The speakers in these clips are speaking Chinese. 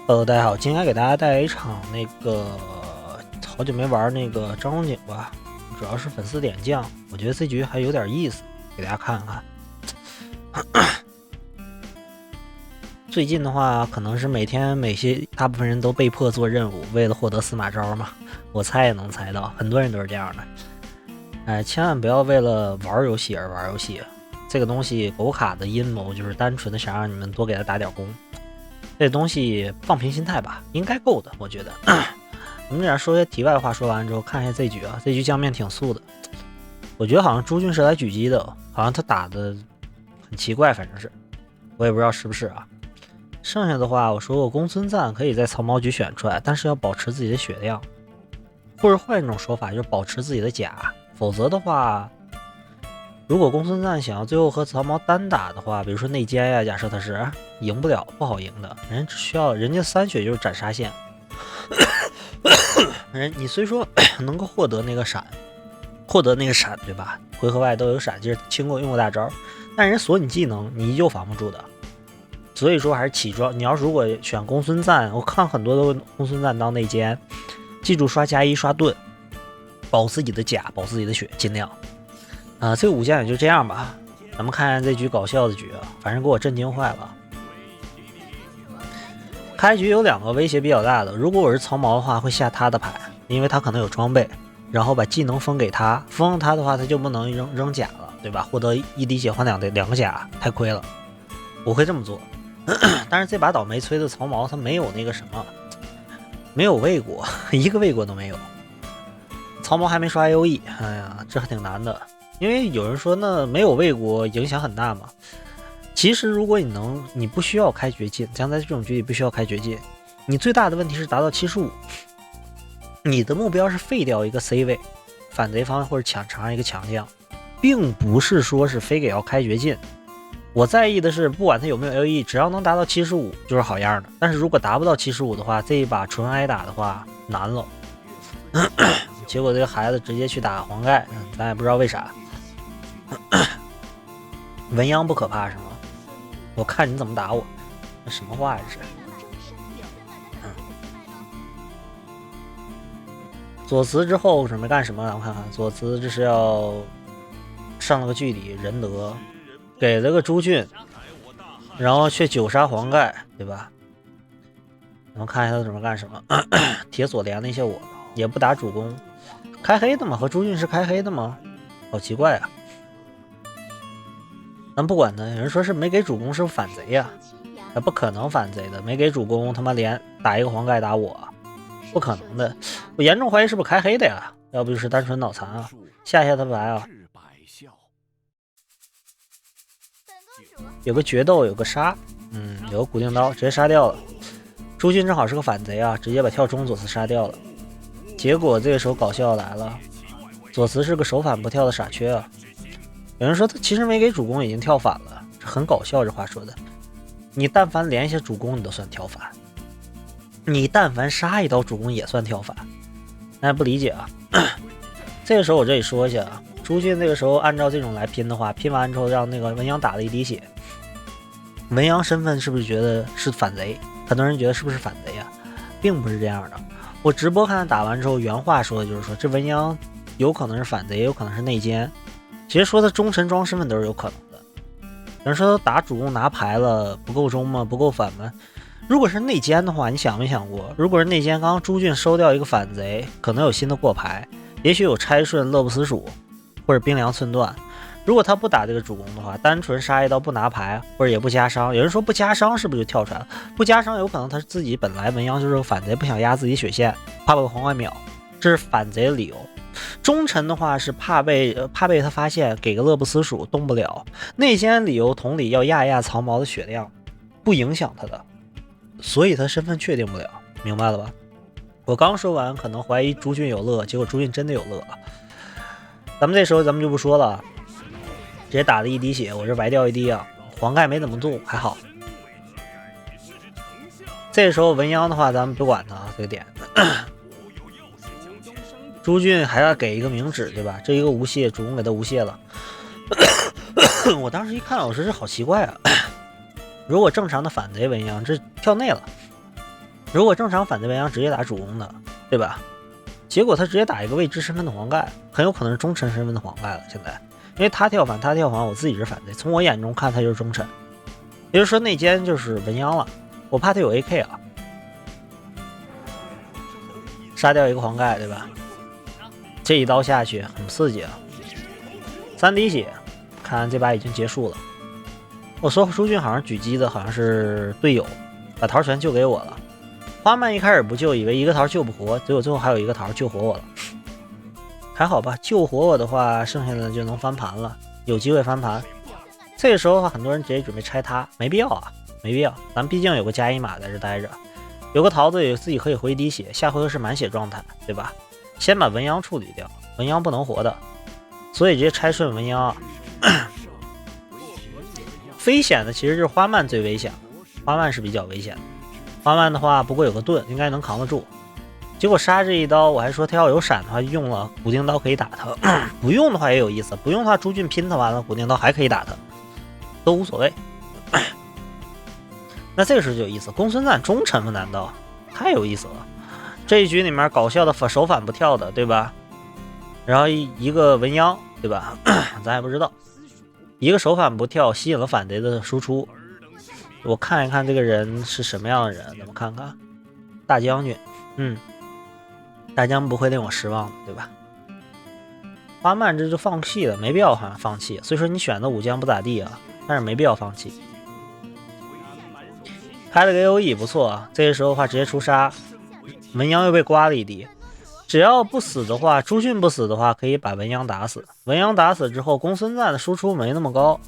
大家好，今天给大家带来一场好久没玩那个张龙井吧，主要是粉丝点将，我觉得这局还有点意思，给大家看看。最近的话，可能是大部分人都被迫做任务，为了获得司马招嘛。我猜也能猜到，很多人都是这样的。千万不要为了玩游戏而玩游戏，这个东西狗卡的阴谋就是单纯的想让你们多给他打点工。这东西放平心态吧，应该够的，我觉得。我们这样说些题外话，说完之后看一下这局啊，这局江面挺素的。我觉得好像朱俊是来狙击的，好像他打的很奇怪，反正是我也不知道是不是啊。剩下的话，我说过公孙瓒可以在草帽局选出来，但是要保持自己的血量，或者换一种说法就是保持自己的甲，否则的话，如果公孙瓒想要最后和曹髦单打的话，比如说内奸呀，假设他是赢不了，不好赢的，人只需要人家3血就是斩杀线。你虽说能够获得那个闪，对吧？回合外都有闪，就是清过用过大招，但人锁你技能，你依旧防不住的。所以说还是起装，你要如果选公孙瓒，我看很多都公孙瓒当内奸，记住刷加1刷盾，保自己的甲，保自己的血，尽量。这个武将也就这样吧。咱们看看这局搞笑的局啊，反正给我震惊坏了。开局有2个威胁比较大的，如果我是曹髦的话，会下他的牌，因为他可能有装备，然后把技能封给他，封了他的话，他就不能扔甲了，对吧？获得1滴血换两个甲，太亏了。我会这么做。但是这把倒霉催的曹髦他没有那个什么，没有魏国，一个魏国都没有。曹髦还没刷 AOE， 哎呀，这还挺难的。因为有人说那没有魏国影响很大嘛。其实如果你不需要开绝境，将在这种局里不需要开绝境，你最大的问题是达到75，你的目标是废掉一个 C 位，反贼方或者抢一个强将，并不是说是非给要开绝境。我在意的是，不管他有没有 LE， 只要能达到75就是好样的。但是如果达不到75的话，这一把纯挨打的话难了。结果这个孩子直接去打黄盖，咱也不知道为啥。文鸯不可怕是吗？我看你怎么打我，那什么话这是？左慈之后准备干什么？我看看，左慈这是要上了个距离仁德。给了个朱俊，然后却9杀黄盖，对吧？咱们看一下他准备干什么。铁锁连了一些我，也不打主攻，开黑的吗？和朱俊是开黑的吗？好奇怪啊！咱不管他，有人说是没给主攻是不是反贼呀？不可能反贼的，没给主攻他妈连打一个黄盖打我，不可能的。我严重怀疑是不是开黑的呀？要不就是单纯脑残啊！下一下他牌啊！有个决斗，有个杀，有个古定刀，直接杀掉了。朱俊正好是个反贼啊，直接把跳中左慈杀掉了。结果这个时候搞笑来了，左慈是个手反不跳的傻缺啊。有人说他其实没给主攻已经跳反了，这很搞笑，这话说的。你但凡连一下主攻你都算跳反，你但凡杀一刀主攻也算跳反，那不理解啊。这个时候我这里说一下啊，朱俊这个时候按照这种来拼的话，拼完之后让那个文鸯打了1滴血，文鸯身份是不是觉得是反贼？很多人觉得是不是反贼啊？并不是这样的。我直播看他打完之后，原话说的就是说，这文鸯有可能是反贼，也有可能是内奸。其实说他忠臣庄身份都是有可能的。有人说他打主攻拿牌了，不够忠吗？不够反吗？如果是内奸的话，你想没想过？如果是内奸，刚刚朱俊收掉一个反贼，可能有新的过牌，也许有拆顺乐不死鼠，或者冰凉寸断。如果他不打这个主攻的话，单纯杀一刀不拿牌，或者也不加伤，有人说不加伤是不是就跳出来了？不加伤有可能他自己本来文鸯就是个反贼，不想压自己血线，怕被黄冠秒，这是反贼的理由。忠臣的话是怕被他发现，给个乐不死鼠动不了。内奸理由同理要压曹髦的血量，不影响他的，所以他身份确定不了，明白了吧？我刚说完可能怀疑朱俊有乐，结果朱俊真的有乐。咱们这时候咱们就不说了，直接打了1滴血，我这白掉1滴啊，黄盖没怎么动，还好。这时候文鸯的话咱们不管他这个点。朱俊还要给一个明指，对吧？这一个无懈，主攻给他无懈了。我当时一看，我说这好奇怪啊！如果正常的反贼文鸯，这跳内了，如果正常反贼文阳直接打主攻的，对吧？结果他直接打一个未知身份的黄盖，很有可能是忠臣身份的黄盖了。现在，因为他跳反，我自己是反贼，从我眼中看他就是忠臣，也就是说内奸就是文阳了。我怕他有 AK 啊，杀掉一个黄盖，对吧？这一刀下去很刺激啊，3滴血，看这把已经结束了。我说朱俊好像狙击的好像是队友，把桃全救给我了。花曼一开始不救，以为一个桃救不活，结果最后还有一个桃救活我了。还好吧，救活我的话，剩下的就能翻盘了，有机会翻盘。这个时候的话，很多人直接准备拆他，没必要啊，没必要。咱毕竟有个加一码在这待着，有个桃子也自己可以回滴血，下回合是满血状态，对吧？先把文阳处理掉，文阳不能活的，所以直接拆顺文阳啊。危险的其实就是花曼最危险，花曼是比较危险的。花曼的话，不过有个盾，应该能扛得住。结果杀这一刀，我还说他要有闪的话，用了骨钉刀可以打他；不用的话也有意思，不用的话朱俊拼他完了，骨钉刀还可以打他，都无所谓。那这个时候就有意思，公孙瓒忠臣吗？难道太有意思了？这一局里面搞笑的手反不跳的，对吧？然后一个文鸯，对吧？咱也不知道，一个手反不跳吸引了反贼的输出。我看一看这个人是什么样的人，咱们看看大将军，大将不会令我失望的，对吧？花曼这就放弃了，没必要放弃。所以说你选的武将不咋地啊，但是没必要放弃。开了个 AOE 不错啊，这个时候的话直接出杀，文鸯又被刮了一滴。只要不死的话，朱俊不死的话，可以把文鸯打死。文鸯打死之后，公孙瓒的输出没那么高。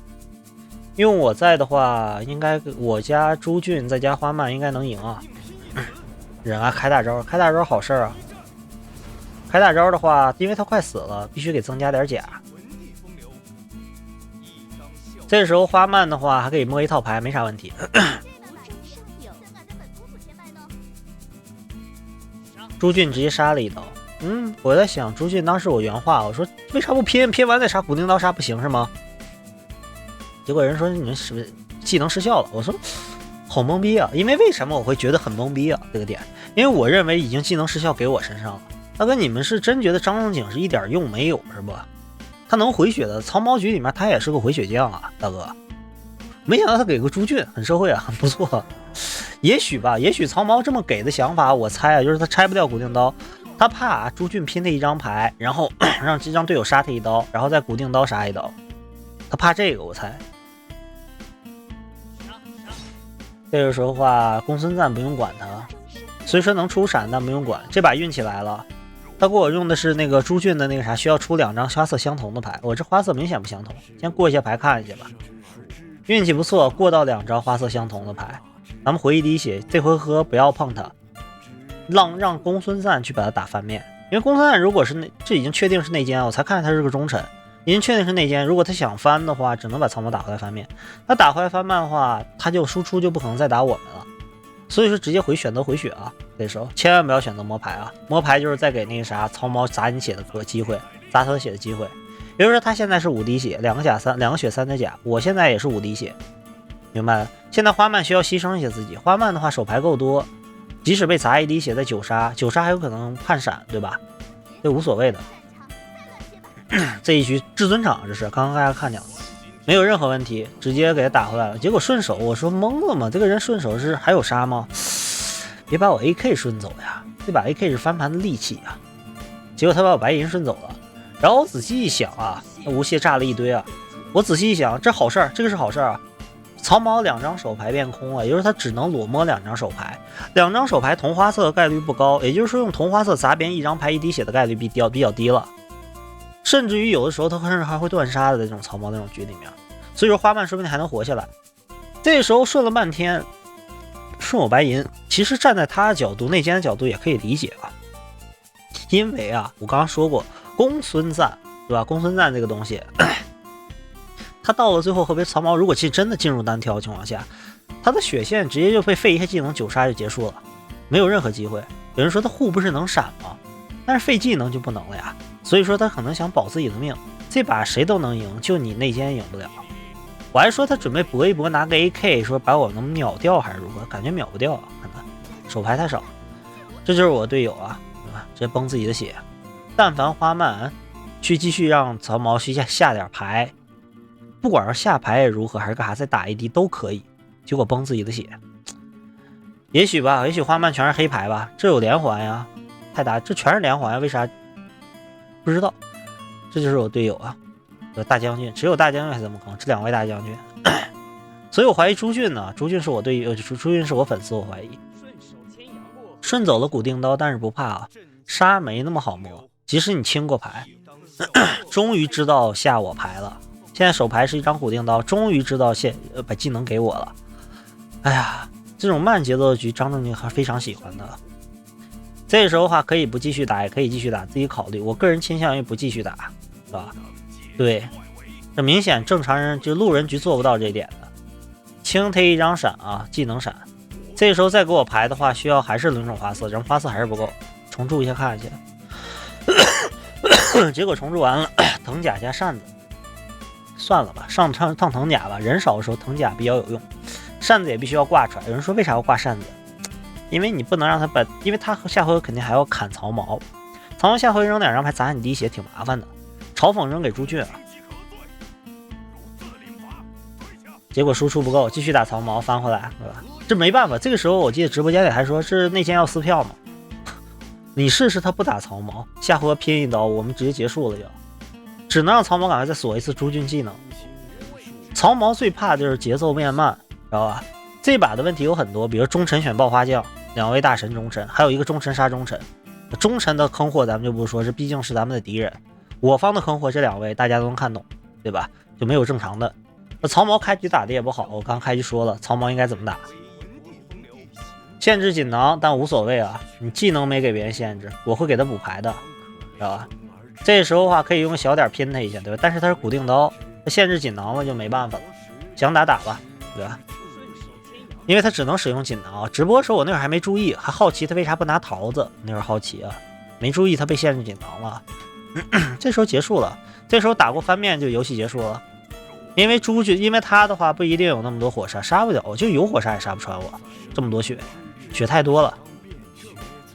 用我在的话，应该我加朱俊再加花曼应该能赢啊。忍啊，开大招，开大招好事啊。开大招的话，因为他快死了，必须给增加点甲。这时候花曼的话还可以摸一套牌，没啥问题。朱俊直接杀了一刀。我在想朱俊当时我原话，我说为啥不拼完再杀骨钉刀杀不行是吗？结果人说你们是不是技能失效了？我说好懵逼啊！因为为什么我会觉得很懵逼啊？这个点，因为我认为已经技能失效给我身上了。大哥，你们是真觉得张正经是一点用没有是吧？他能回血的，藏猫局里面他也是个回血将啊，大哥。没想到他给个朱俊，很社会啊，很不错。也许吧，也许藏猫这么给的想法，我猜啊，就是他拆不掉骨钉刀，他怕朱俊拼他一张牌，然后让这张队友杀他一刀，然后再骨钉刀杀一刀，他怕这个，我猜。这个时候的话，公孙瓒不用管他，虽说能出闪，但不用管。这把运气来了，他给我用的是那个朱俊的那个啥，需要出2张花色相同的牌，我这花色明显不相同，先过一下牌看一下吧。运气不错，过到2张花色相同的牌，咱们回一滴血，这回合不要碰他，让公孙瓒去把他打翻面。因为公孙瓒如果是这已经确定是内奸，我才看他是个忠臣，已经确定是内奸。如果他想翻的话，只能把藏猫打回来翻面。他打回来翻面的话，他就输出就不可能再打我们了。所以说直接选择回血啊，这时候千万不要选择摸牌啊，摸牌就是再给那个啥藏猫砸你血的机会，砸他的血的机会。比如说他现在是5滴血，2个血3的甲，我现在也是5滴血，明白了？现在花曼需要牺牲一些自己，花曼的话手牌够多，即使被砸1滴血在9杀还有可能判闪，对吧？这无所谓的。这一局至尊场这是刚刚大家看见了，没有任何问题，直接给他打回来了。结果顺手，我说懵了吗？这个人顺手是还有杀吗？别把我 AK 顺走呀，这把 AK 是翻盘的利器啊。结果他把我白银顺走了。然后我仔细一想啊，无懈炸了一堆啊。我仔细一想，这好事儿，这个是好事儿啊。藏猫2张手牌变空了，也就是他只能裸摸2张手牌，2张手牌同花色的概率不高，也就是说用同花色砸别人1张牌1滴血的概率比较低了。甚至于有的时候他甚至还会断杀的这种藏猫那种局里面，所以说花曼说不定还能活下来。这时候顺了半天，顺我白银，其实站在他的角度，内奸的角度也可以理解啊。因为啊，我刚刚说过公孙瓒，对吧？公孙瓒这个东西，他到了最后和别藏猫，如果其实真的进入单挑的情况下，他的血线直接就被废一下技能9杀就结束了，没有任何机会。有人说他护不是能闪吗？但是废技能就不能了呀。所以说他可能想保自己的命，这把谁都能赢，就你内奸赢不了。我还说他准备搏一搏，拿个 AK 说把我能秒掉还是如何，感觉秒不掉啊，可能手牌太少，这就是我队友啊，对吧？直接崩自己的血。但凡花曼去继续让曹毛去下点牌，不管是下牌也如何，还是干啥再打一滴都可以，结果崩自己的血。也许吧，也许花曼全是黑牌吧，这有连环呀，太大，这全是连环呀，为啥？不知道。这就是我队友啊，大将军，只有大将军还这么坑，这2位大将军。所以我怀疑朱俊呢，朱俊是我队友，朱俊是我粉丝，我怀疑。顺走了古定刀，但是不怕啊，杀没那么好摸，即使你清过牌，终于知道下我牌了。现在手牌是一张古定刀，终于知道把技能给我了。哎呀，这种慢节奏的局，张正军还非常喜欢的。这时候的话，可以不继续打，也可以继续打，自己考虑。我个人倾向于不继续打，是吧？对，这明显正常人就路人局做不到这一点的。轻推一张闪啊，技能闪。这个时候再给我牌的话，需要还是轮种花色，然后花色还是不够，重铸一下看一下。结果重铸完了，藤甲加扇子，算了吧，上藤甲吧。人少的时候藤甲比较有用，扇子也必须要挂出来。有人说为啥要挂扇子？因为你不能让他因为他下回肯定还要砍曹毛，曹毛下回扔2张牌砸你滴血挺麻烦的。嘲讽扔给朱俊啊，结果输出不够，继续打曹毛翻回来，对吧？这没办法，这个时候我记得直播间里还说是内奸要撕票嘛。你试试他不打曹毛，下回拼一刀，我们直接结束了就，只能让曹毛赶快再锁一次朱俊技能。曹毛最怕就是节奏变慢，知道吧？这把的问题有很多，比如忠臣选爆发将，2位大神忠臣，还有一个忠臣杀忠臣。忠臣的坑货咱们就不说，这毕竟是咱们的敌人。我方的坑货这2位大家都能看懂，对吧？就没有正常的。那曹毛开局打的也不好，我刚开局说了，曹毛应该怎么打？限制锦囊，但无所谓啊，你技能没给别人限制，我会给他补牌的，知道吧？这时候的话可以用小点拼他一下，对吧？但是他是古定刀，他限制锦囊了就没办法了，想打吧，对吧？因为他只能使用锦囊。直播的时候我那会儿还没注意，还好奇他为啥不拿桃子，那会儿好奇啊，没注意他被限制锦囊了。这时候结束了，这时候打过翻面就游戏结束了。因为因为他的话不一定有那么多火杀，杀不了，就有火杀也杀不穿我，这么多血太多了。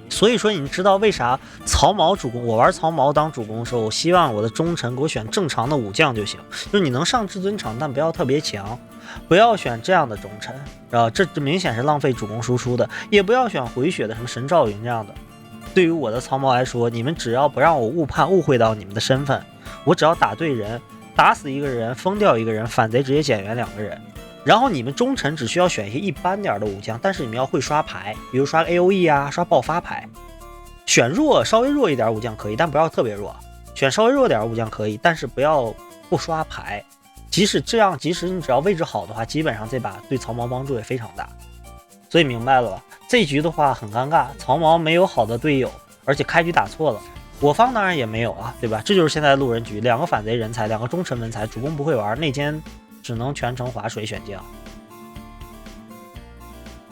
所以说你知道为啥曹毛主攻，我玩曹毛当主攻的时候，我希望我的忠臣给我选正常的武将就行，就是你能上至尊场，但不要特别强，不要选这样的忠臣，这明显是浪费主攻输出的，也不要选回血的什么神赵云这样的。对于我的曹毛来说，你们只要不让我误会到你们的身份，我只要打对人，打死一个人，封掉一个人，反贼直接减员2个人。然后你们忠臣只需要选一些一般点的武将，但是你们要会刷牌，比如刷 AOE 啊，刷爆发牌。选稍微弱一点武将可以，但不要特别弱。选稍微弱点武将可以，但是不刷牌。即使你只要位置好的话，基本上这把对曹毛帮助也非常大。所以明白了吧？这局的话很尴尬，曹毛没有好的队友，而且开局打错了。我方当然也没有啊，对吧？这就是现在路人局，2个反贼人才，2个忠臣文才，主攻不会玩，内奸只能全程划水选将。